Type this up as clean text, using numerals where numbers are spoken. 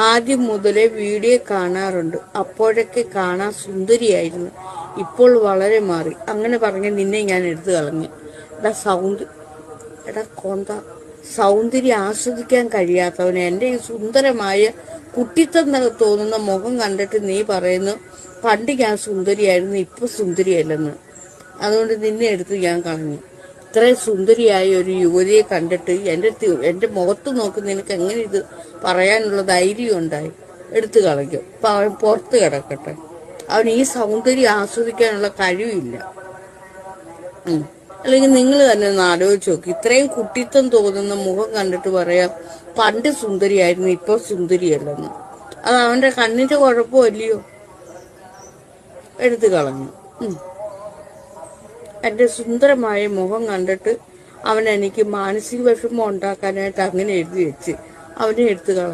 ആദ്യം മുതലേ വീഡിയോ കാണാറുണ്ട്. അപ്പോഴൊക്കെ കാണാൻ സുന്ദരിയായിരുന്നു. ഇപ്പോൾ വളരെ മാറി. അങ്ങനെ പറഞ്ഞ് നിന്നെ ഞാൻ എടുത്തു കളഞ്ഞു. എടാ കൊന്ത, സൗന്ദര്യം ആസ്വദിക്കാൻ കഴിയാത്തവന് എൻ്റെ ഈ സുന്ദരമായ കുട്ടിത്തം തോന്നുന്ന മുഖം കണ്ടിട്ട് നീ പറയുന്നു പണ്ട് ഞാൻ സുന്ദരിയായിരുന്നു, ഇപ്പൊ സുന്ദരിയല്ലെന്ന്. അതുകൊണ്ട് നിന്നെ എടുത്ത് ഞാൻ കളഞ്ഞു. ഇത്രയും സുന്ദരിയായ ഒരു യുവതിയെ കണ്ടിട്ട് എൻ്റെ മുഖത്ത് നോക്കി നിനക്ക് എങ്ങനെ ഇത് പറയാനുള്ള ധൈര്യം ഉണ്ടായി? എടുത്തു കളഞ്ഞു. അപ്പൊ അവൻ പുറത്ത് കിടക്കട്ടെ. അവൻ ഈ സൗന്ദര്യം ആസ്വദിക്കാനുള്ള കഴിവില്ല. അല്ലെങ്കിൽ നിങ്ങൾ തന്നെ ഒന്ന് ആലോചിച്ച് നോക്കി. ഇത്രയും കുട്ടിത്തം തോന്നുന്ന മുഖം കണ്ടിട്ട് പറയാം പണ്ട് സുന്ദരിയായിരുന്നു, ഇപ്പൊ സുന്ദരിയല്ലെന്ന്. അത് അവന്റെ കണ്ണിന്റെ കുഴപ്പമല്ലയോ? എടുത്തു കളഞ്ഞു. എൻ്റെ സുന്ദരമായ മുഖം കണ്ടിട്ട് അവൻ എനിക്ക് മാനസിക വിഷമം ഉണ്ടാക്കാനായിട്ട് അങ്ങനെ എഴുതി വെച്ച് അവനെ എടുത്തു കളഞ്ഞു.